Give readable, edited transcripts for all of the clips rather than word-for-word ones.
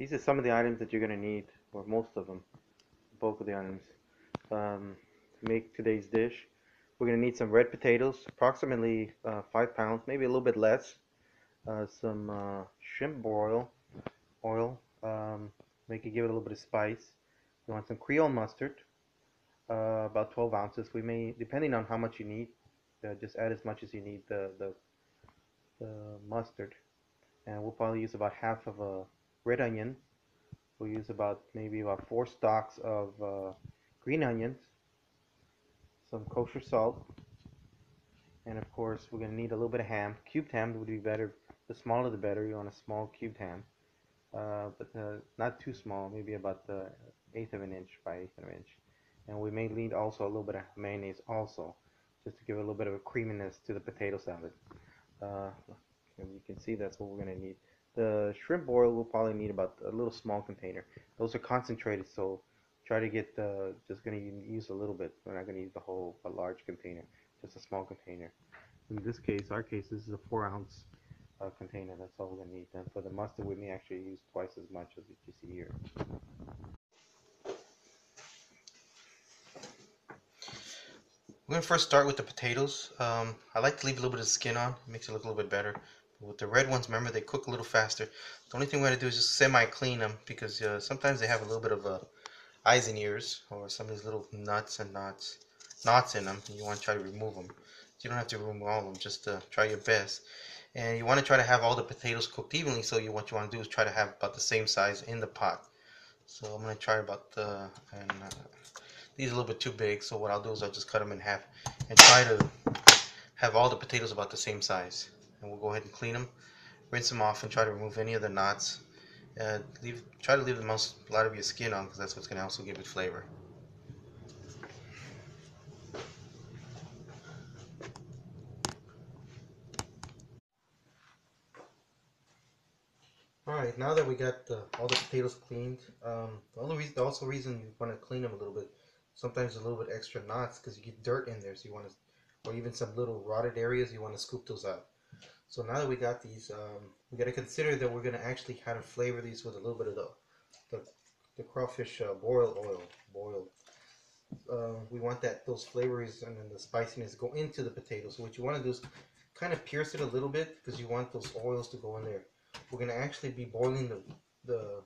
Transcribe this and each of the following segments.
These are some of the items that you're going to need, or most of them, bulk of the items, to make today's dish. We're going to need some red potatoes, approximately 5 pounds, maybe a little bit less. Some shrimp oil, make it give it a little bit of spice. You want some Creole mustard, about 12 ounces. We may, depending on how much you need, just add as much as you need the mustard. And we'll probably use about half of a red onion. We'll use maybe about 4 stalks of green onions, some kosher salt, and of course we're going to need a little bit of ham. Cubed ham would be better. The smaller the better. You want a small cubed ham, but not too small. Maybe about the eighth of an inch by eighth of an inch. And we may need also a little bit of mayonnaise also, just to give a little bit of a creaminess to the potato salad. And you can see that's what we're going to need. The shrimp boil we'll probably need about a little small container. Those are concentrated, so try to get just going to use a little bit. We're not going to use a large container, just a small container. In this case, this is a 4 ounce container. That's all we're going to need. And for the mustard, we may actually use twice as much as you see here. We're going to first start with the potatoes. I like to leave a little bit of skin on. It makes it look a little bit better. With the red ones, remember, they cook a little faster. The only thing we're going to do is just semi-clean them, because sometimes they have a little bit of eyes and ears, or some of these little knots in them, and you want to try to remove them. So you don't have to remove all of them, just try your best. And you want to try to have all the potatoes cooked evenly, so what you want to do is try to have about the same size in the pot. So I'm going to try about these are a little bit too big, so what I'll do is I'll just cut them in half and try to have all the potatoes about the same size. And we'll go ahead and clean them, rinse them off, and try to remove any of the knots. Try to leave a lot of your skin on, because that's what's going to also give it flavor. Alright, now that we got all the potatoes cleaned, the reason you want to clean them a little bit, sometimes a little bit extra knots, because you get dirt in there, so you want to, or even some little rotted areas, you want to scoop those out. So now that we got these, we got to consider that we're going to actually kind of flavor these with a little bit of the crawfish boiled. We want those flavors and then the spiciness go into the potatoes. So what you want to do is kind of pierce it a little bit, because you want those oils to go in there. We're going to actually be boiling the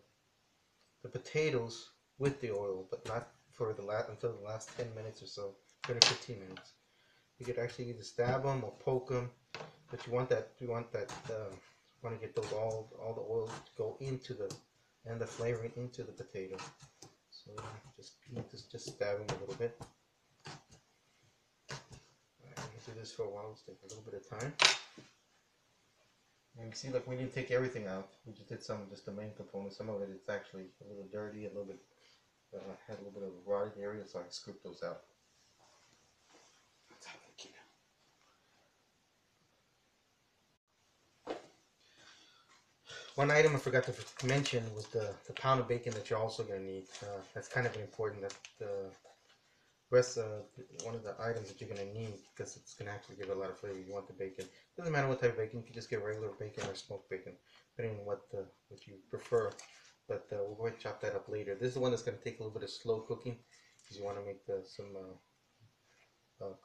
potatoes with the oil, but not for until the last 10 minutes or so, 10 or 15 minutes. You could actually either stab them or poke them, but you want to get those all the oil to go into and the flavoring into the potato. So just stab them a little bit. Alright, I'm gonna do this for a while. Let's take a little bit of time. And you see, look, we didn't take everything out. We just did just the main components. Some of it's actually a little dirty, a little bit had a little bit of a rotted area, so I scooped those out. One item I forgot to mention was the pound of bacon that you're also going to need. That's kind of important. That the rest one of the items that you're going to need, because it's going to actually give it a lot of flavor. You want the bacon. Doesn't matter what type of bacon. You can just get regular bacon or smoked bacon, depending on what you prefer. But we'll go ahead and chop that up later. This is the one that's going to take a little bit of slow cooking, because you want to make some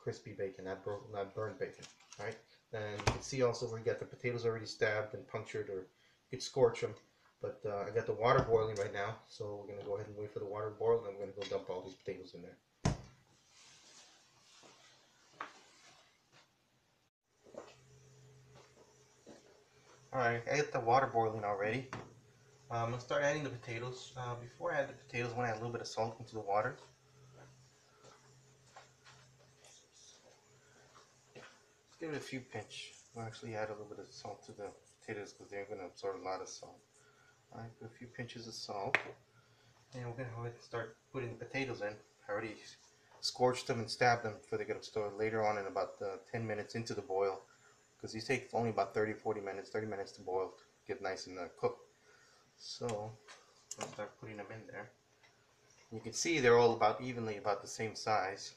crispy bacon, not burnt bacon. All right. And you can see also where you got the potatoes already stabbed and punctured, or you could scorch them. But I got the water boiling right now, so we're going to go ahead and wait for the water to boil, and I'm going to go dump all these potatoes in there. Alright, I got the water boiling already. I'm going to start adding the potatoes. Before I add the potatoes, I want to add a little bit of salt into the water. Just give it a few pinch. We'll actually add a little bit of salt to the potatoes, because they're going to absorb a lot of salt. Alright, put a few pinches of salt. And we're going to go ahead and start putting the potatoes in. I already scorched them and stabbed them before they get stored later on in about 10 minutes into the boil, because these take only about 30 minutes to boil to get nice and cooked. So I'll start putting them in there. You can see they're all evenly about the same size.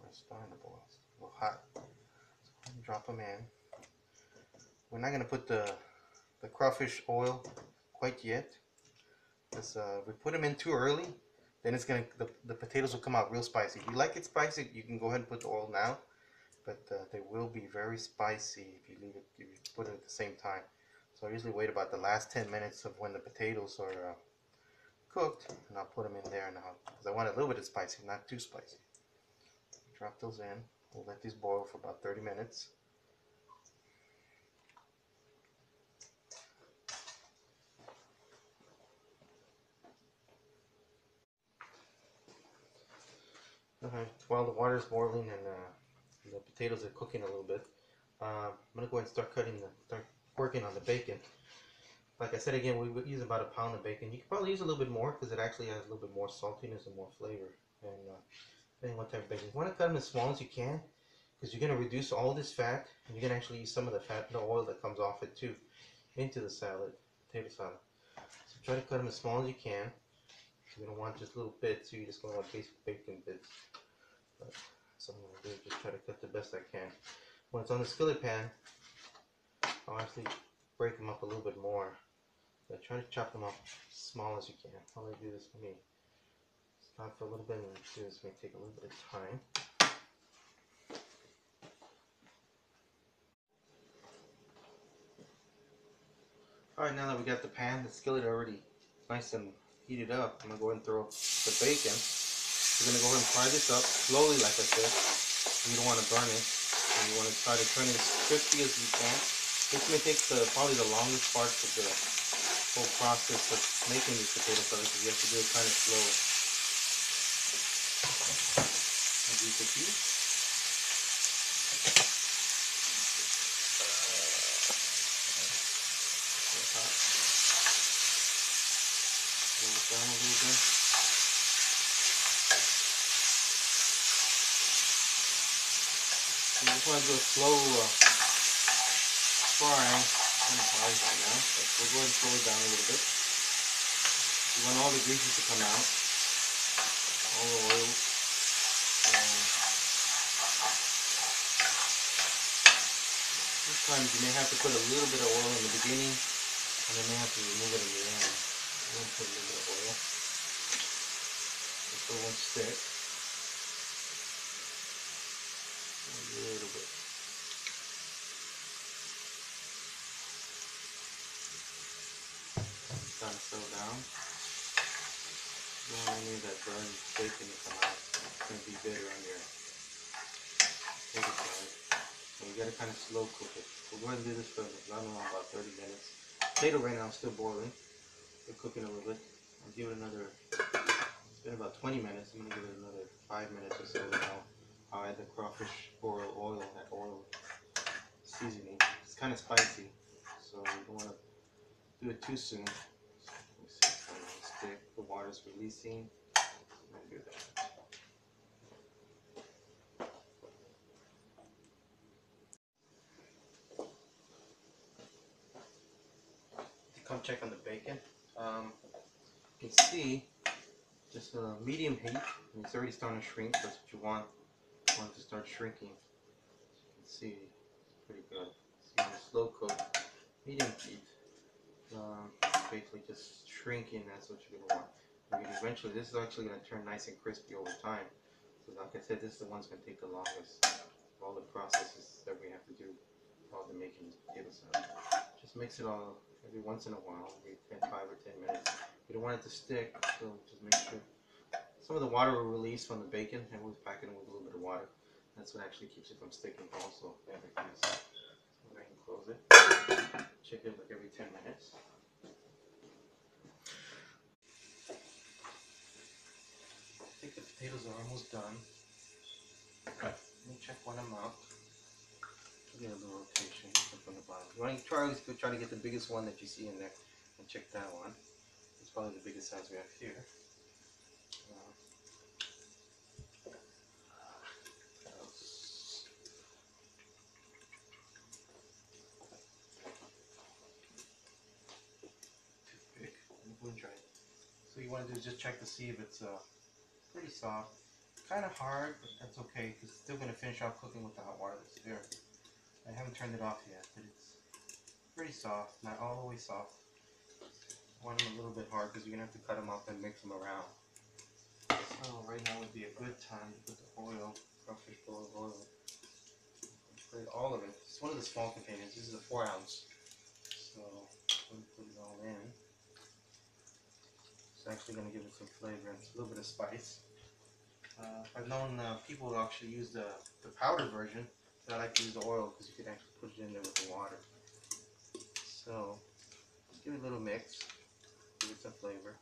It's starting to boil. It's a little hot. So drop them in. We're not going to put the crawfish oil quite yet. Because if we put them in too early, then it's gonna the potatoes will come out real spicy. If you like it spicy, you can go ahead and put the oil now, but they will be very spicy if you leave it if you put it at the same time. So I usually wait about the last 10 minutes of when the potatoes are cooked, and I'll put them in there now because I want a little bit of spicy, not too spicy. Drop those in. We'll let these boil for about 30 minutes. While the water is boiling and the potatoes are cooking a little bit, I'm gonna go ahead and start working on the bacon. Like I said again, we use about a pound of bacon. You can probably use a little bit more because it actually has a little bit more saltiness and more flavor. And depending on what type of bacon, you want to cut them as small as you can because you're gonna reduce all this fat, and you're gonna actually use some of the fat, the oil that comes off it too, into the salad, potato salad. So try to cut them as small as you can. You don't want just little bits. So you just want bacon bits. But so I'm gonna do just try to cut the best I can. When it's on the skillet pan, I'll actually break them up a little bit more. But try to chop them up as small as you can. I'll let you do this for me. Stop for a little bit and do this may take a little bit of time. Alright, now that we got the pan, the skillet already nice and heated up, I'm gonna go ahead and throw up the bacon. We're gonna go ahead and fry this up slowly, like I said. You don't want to burn it. And you want to try to turn it as crispy as you can. This may take probably the longest part of the whole process of making these potato salad because you have to do it kind of slow. As you can see. Roll it down a little bit. You just want to do a slow frying. Kind of hard right now, but we'll go ahead and slow it down a little bit. You want all the greases to come out, all the oils. Sometimes you may have to put a little bit of oil in the beginning, and then may have to remove it in the end. We'll put a little bit of oil, so it won't stick. A little bit. Kind of settle down. You don't want any of that burned bacon to come out. It's going to be bitter on your potato salad. So you got to kind of slow cook it. We'll go ahead and do this for about 30 minutes. Potato right now is still boiling. We're cooking a little bit. I'll give it another. It's been about 20 minutes. I'm going to give it another 5 minutes or so. Now I'll add the crawfish oil, that oil seasoning. It's kind of spicy, so you don't want to do it too soon. Let me see, it's starting to stick. The water's releasing. I'm going to do that. Come check on the bacon. You can see just a medium heat, and it's already starting to shrink. That's what you want. You want it to start shrinking. As you can see, it's pretty good. So you want to slow cook, medium heat. Basically just shrinking. That's what you're gonna want. Eventually, this is actually gonna turn nice and crispy over time. So, like I said, this is the one's gonna take the longest. All the processes that we have to do while they're making this potato salad. Just mix it all every once in a while, every 5 or 10 minutes. You don't want it to stick, so just make sure. Some of the water will release from the bacon, and we'll pack it with a little bit of water. That's what actually keeps it from sticking also. So go ahead and close it. Check it like every 10 minutes. I think the potatoes are almost done. Let me check one of them out. Get a little rotation from the bottom. You want to try to get the biggest one that you see in there, and check that one. It's probably the biggest size we have here. Toothpick. So you want to do is just check to see if it's pretty soft. Kind of hard, but that's okay because it's still going to finish off cooking with the hot water that's there. I haven't turned it off yet, but it's pretty soft, not all the way soft. want them a little bit hard because you're gonna have to cut them up and mix them around. So right now would be a good time to put the oil, crawfish boil oil. Put all of it. It's one of the small containers. This is a 4 ounce. So we'll put it all in. It's actually going to give it some flavor and a little bit of spice. I've known people who actually use the powder version, but I like to use the oil because you can actually put it in there with the water. So just give it a little mix, give it some flavor.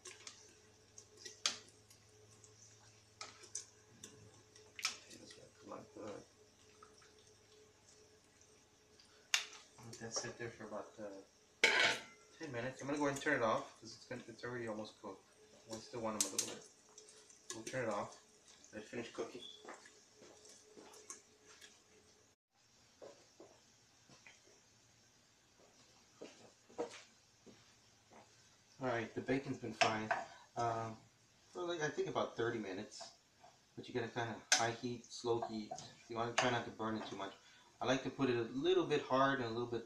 Like good. Let that sit there for about 10 minutes. I'm going to go ahead and turn it off because it's already almost cooked. I still want them a little bit. We'll turn it off. Let it finish cooking. Alright, the bacon's been frying for like I think about 30 minutes. But you gotta kind of high heat, slow heat. You want to try not to burn it too much. I like to put it a little bit hard and a little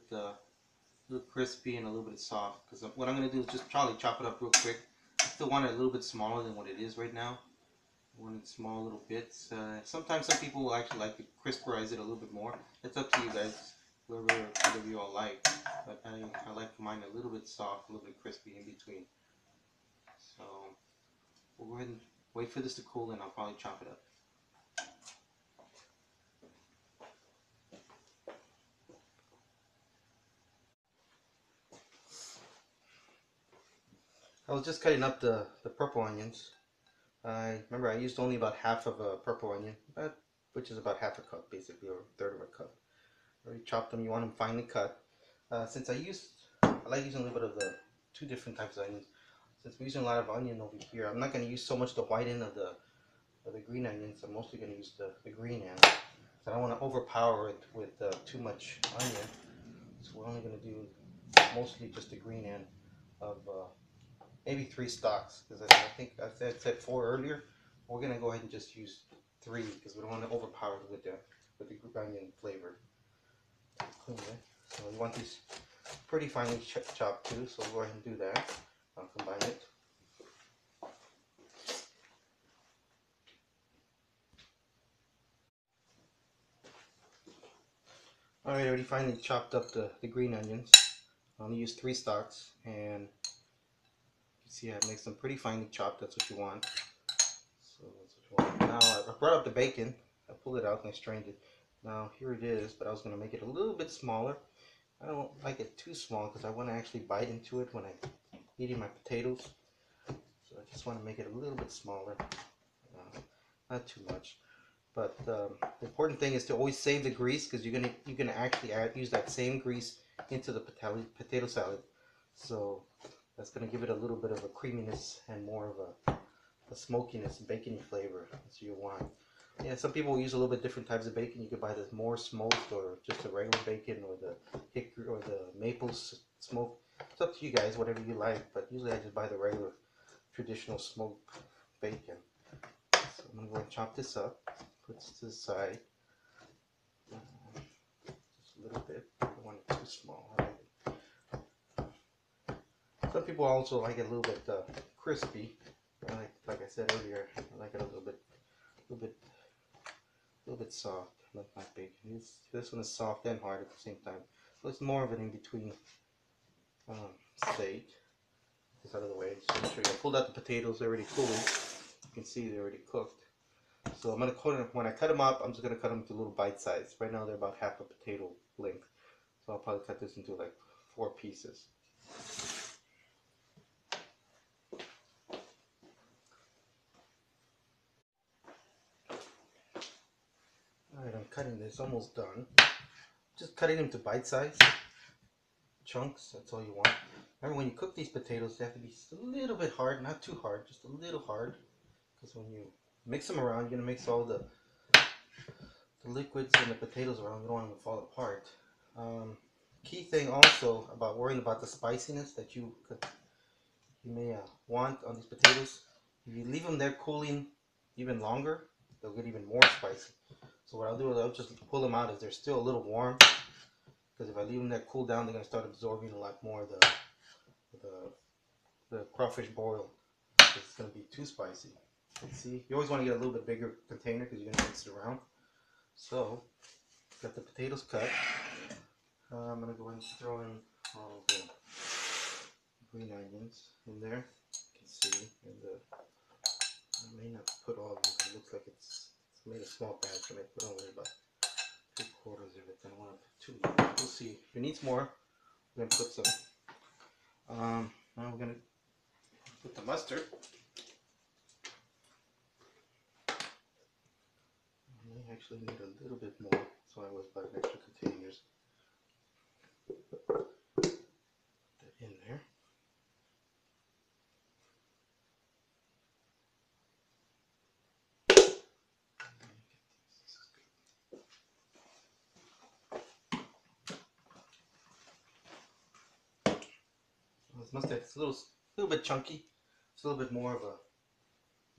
crispy and a little bit soft. Because what I'm gonna do is just probably chop it up real quick. I still want it a little bit smaller than what it is right now. I want it small little bits. Sometimes some people will actually like to crisperize it a little bit more. It's up to you guys, whatever you all like. But I like mine a little bit soft, a little bit crispy in between. So we'll go ahead and wait for this to cool and I'll probably chop it up. I was just cutting up the purple onions. I remember I used only about half of a purple onion, which is about half a cup basically, or a third of a cup. I already chopped them. You want them finely cut. Since I like using a little bit of the 2 different types of onions. Since we're using a lot of onion over here, I'm not going to use so much the white end of the green onions. I'm mostly going to use the green end. So I don't want to overpower it with too much onion. So we're only going to do mostly just the green end of maybe 3 stalks, because I think I said 4 earlier. We're gonna go ahead and just use 3 because we don't want to overpower it with the onion flavor. Okay. So we want these pretty finely chopped too. So we'll go ahead and do that. I'll combine it. All right, I already finally chopped up the green onions. I only use 3 stalks, and you see I make them pretty finely chopped. That's what you want. So that's what you want. Now I brought up the bacon. I pulled it out and I strained it. Now here it is, but I was going to make it a little bit smaller. I don't like it too small because I want to actually bite into it when I'm eating my potatoes. So I just want to make it a little bit smaller. Not too much. But the important thing is to always save the grease, because you're gonna actually use that same grease into the potato salad. So that's gonna give it a little bit of a creaminess and more of a smokiness, bacony flavor. That's what you want. Yeah, some people use a little bit different types of bacon. You could buy the more smoked or just the regular bacon, or the hickory or the maple smoke. It's up to you guys, whatever you like. But usually I just buy the regular traditional smoked bacon. So I'm gonna go and chop this up. Put this to the side. Just a little bit. I don't want it too small. Some people also like it a little bit crispy. Like I said earlier, I like it a little bit soft. Like my bacon. This one is soft and hard at the same time. So it's more of an in between state. This out of the way. So make sure I pulled out the potatoes. They're already cooled. You can see they're already cooked. So I'm gonna when I cut them up, I'm just gonna cut them into little bite size. Right now they're about half a potato length. So I'll probably cut this into like 4 pieces. Alright, I'm cutting this, almost done. Just cutting them to bite size chunks, that's all you want. Remember, when you cook these potatoes, they have to be just a little bit hard, not too hard, just a little hard. Because when you mix them around, you're gonna mix all the liquids and the potatoes around. You don't want them to fall apart. Key thing also about worrying about the spiciness that you may want on these potatoes. If you leave them there cooling even longer, they'll get even more spicy. So what I'll do is I'll just pull them out as they're still a little warm. Because if I leave them there cool down, they're going to start absorbing a lot more of the the crawfish boil. It's going to be too spicy. See, you always want to get a little bit bigger container because you're going to mix it around. So, got the potatoes cut. I'm going to go and throw in all the green onions in there. You can see, and I may not put all of them because it looks like it's made a small batch. I may put only about 3/4 of it. I don't want to put too much. We'll see. If it needs more, we're going to put some. Now we're going to put the mustard. I actually need a little bit more, so I was buying extra containers. Put that in there. This mustard, it's a little bit chunky. It's a little bit more of a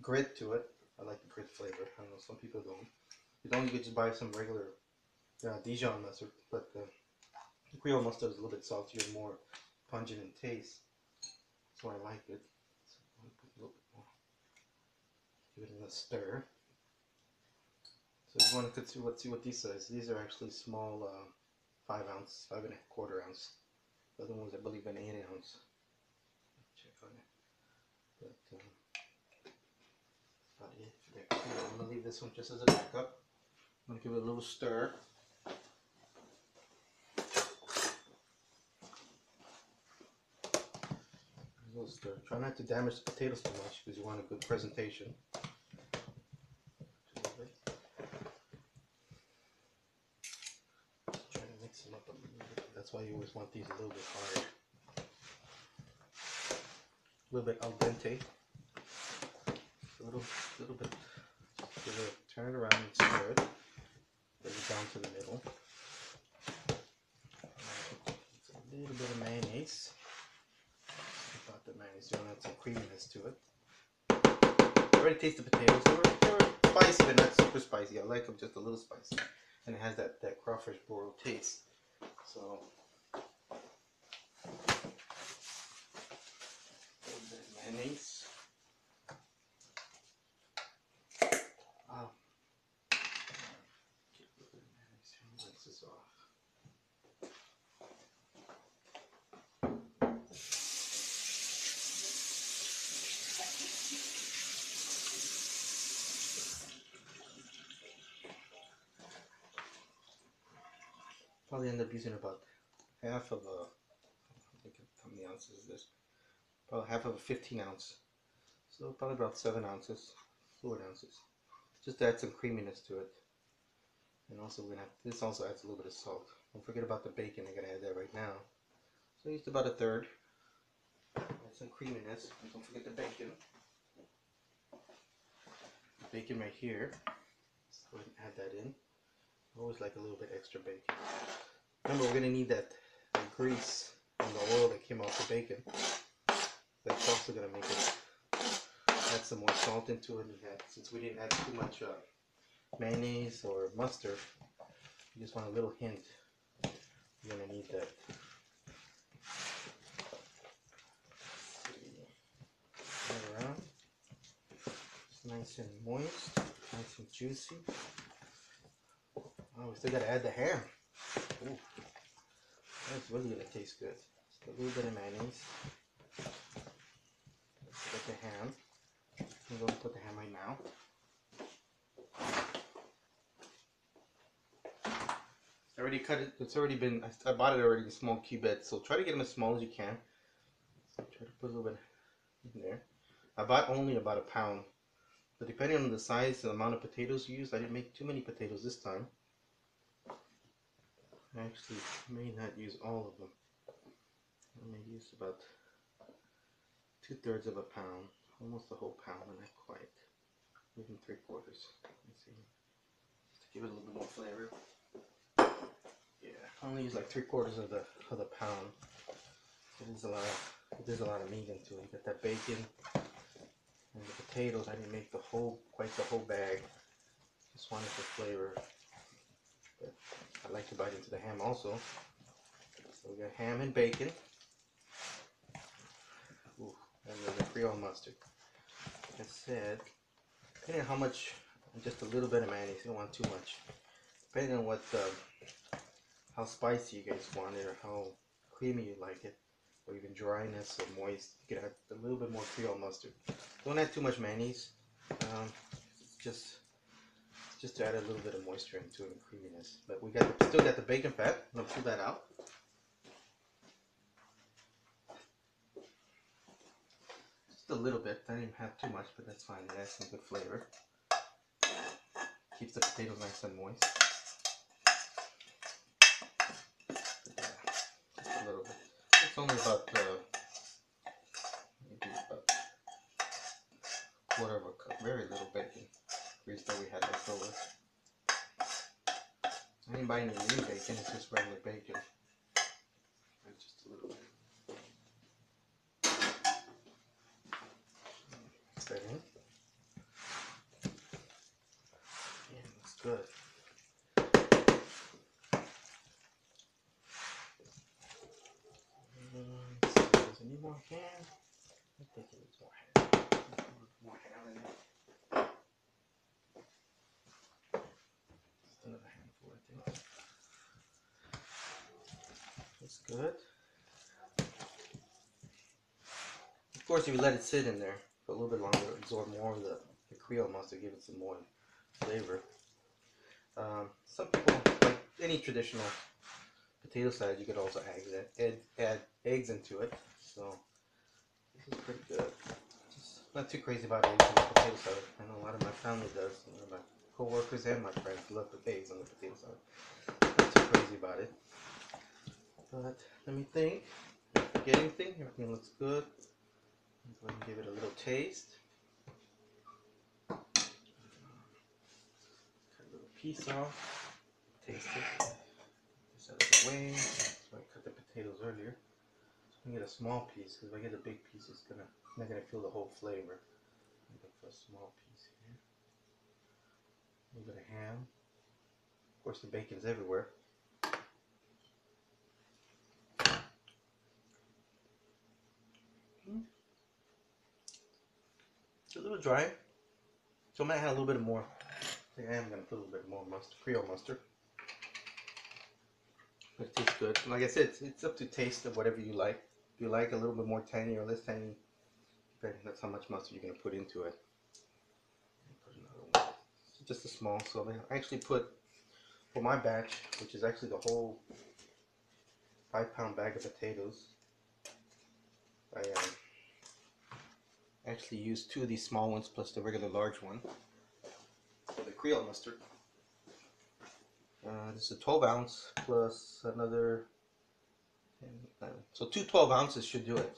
grit to it. I like the grit flavor. I know some people don't. You don't, you could just buy some regular Dijon mustard, but the Creole mustard is a little bit saltier and more pungent in taste. That's why I like it. So I'm gonna put a little bit more. Give it a stir. So you want to see what these size. These are actually small 5 ounce, 5 1/4 ounce. The other ones I believe an 8 ounce. Check on it. But that's about it for that. I'm gonna leave this one just as a backup. I'm gonna give it a little stir. A little stir. Try not to damage the potatoes too much because you want a good presentation. Try to mix them up a little bit. That's why you always want these a little bit hard. A little bit al dente. A little bit. Give it, turn it around and stir it. Bring it down to the middle. A little bit of mayonnaise. About the mayonnaise, you want to add some creaminess to it. I already tasted the potatoes. They were spicy, but not super spicy. I like them just a little spicy, and it has that crawfish boil taste. So, a little bit of mayonnaise. This off. Probably end up using about half of a, I think how many ounces is this? Probably half of a 15 ounce. So probably about 7 ounces, fluid ounces. Just to add some creaminess to it. And also we're gonna have, this also adds a little bit of salt. Don't forget about the bacon, I gotta add that right now. So I used about 1/3. Add some creaminess, and don't forget the bacon. The bacon right here. Let's go ahead and add that in. I always like a little bit extra bacon. Remember, we're gonna need that grease and the oil that came off the bacon. That's also gonna make it add some more salt into it. Since we didn't add too much mayonnaise or mustard, you just want a little hint. You're gonna need that. Turn it around. It's nice and moist, nice and juicy. Oh, we still gotta add the ham. Ooh, that's really gonna taste good. Just a little bit of mayonnaise. Let's get the ham. I'm going to put the ham right now. I already cut it. It's already been. I bought it already in small cubettes. So try to get them as small as you can. So try to put a little bit in there. I bought only about 1 pound. But depending on the size and amount of potatoes you use, I didn't make too many potatoes this time. I actually may not use all of them. I may use about 2/3 of a pound, almost a whole pound, but not quite. Even 3/4. Let me see. Just to give it a little bit more flavor. Yeah, I only use like 3/4 of the pound. There's a lot of meat into it. You got that bacon and the potatoes. I didn't make quite the whole bag. Just wanted the flavor. But I like to bite into the ham also. So we got ham and bacon. Ooh, Creole mustard. Like I said, depending on how much, just a little bit of mayonnaise. You don't want too much. Depending on what, how spicy you guys want it, or how creamy you like it, or even dryness or moist, you can add a little bit more Creole mustard. Don't add too much mayonnaise. Just to add a little bit of moisture into it and creaminess. But we still got the bacon fat. I'm gonna pull that out. Just a little bit. I didn't have too much, but that's fine. It adds some good flavor. Keeps the potatoes nice and moist. Just a little bit. It's only about maybe about a quarter of a cup. Very little bacon grease that we had left over. I didn't buy any lean bacon. It's just regular bacon. Just a little bit. Mix that in. Yeah, looks good. Let's see, does it need more ham? I think it needs more ham. More ham in it. Just another handful, I think. That's good. Of course, if you let it sit in there for a little bit longer, absorb more of the Creole mustard, give it some more flavor. Some people, like any traditional potato salad, you could also add eggs into it. So this is pretty good. Just not too crazy about eggs in the potato salad. I know a lot of my family does. You know, my co-workers and my friends love put eggs on the potato salad. Not too crazy about it. But let me think. Don't forget anything. Everything looks good. Go ahead and give it a little taste. Cut a little piece off. Taste it. This out of the way. So I cut the potatoes earlier. So I'm gonna get a small piece, because if I get a big piece, it's not gonna feel the whole flavor. I'm looking for a small piece here. A little bit of ham. Of course, the bacon's everywhere. It's a little dry, so I might add a little bit more. I think I am going to put a little bit more mustard, Creole mustard. But it tastes good. Like I said, it's up to taste of whatever you like. If you like a little bit more tangy or less tangy, that's how much mustard you're going to put into it. Put another one. Just a small. So I actually put, for my batch, which is actually the whole 5-pound bag of potatoes, I actually used 2 of these small ones plus the regular large one for the Creole mustard. This is a 12 ounce plus another 10, 11. So 2 12 ounces should do it.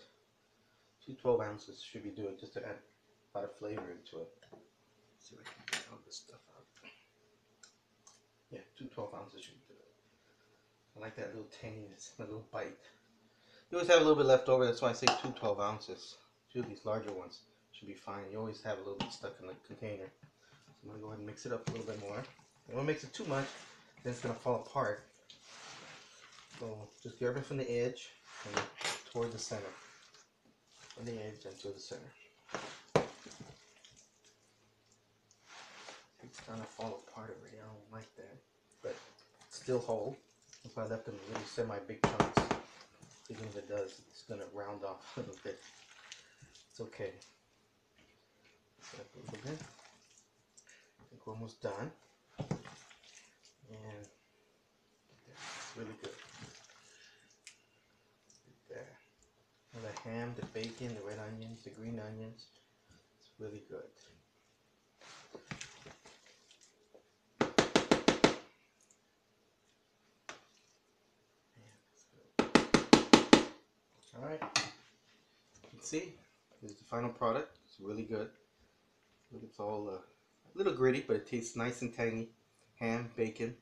2 12 ounces should be doing just to add a lot of flavor into it. Let's see if I can get all this stuff out. Yeah, 2 12 ounces should do it. I like that little tanginess, that little bite. You always have a little bit left over, that's why I say 2 12 ounces. 2 of these larger ones should be fine. You always have a little bit stuck in the container. So I'm going to go ahead and mix it up a little bit more. You don't mix it too much, then it's going to fall apart. So just grab it from the edge and toward the center. From the edge and toward the center. It's going to fall apart already. I don't like that. But it's still whole. That's why I left them in little semi-big chunks. Even if it does, it's going to round off a little bit. It's okay. Up a little bit. I think we're almost done. And it's really good. There. And the ham, the bacon, the red onions, the green onions. It's really good. Alright. You can see, this is the final product. It's really good. Look, it's all a little gritty, but it tastes nice and tangy. Ham, bacon,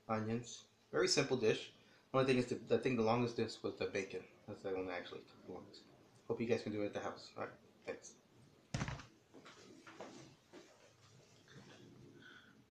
onions. Very simple dish. Only thing is, I think the longest dish was the bacon. That's the one that actually took the longest. Hope you guys can do it at the house. Alright, thanks.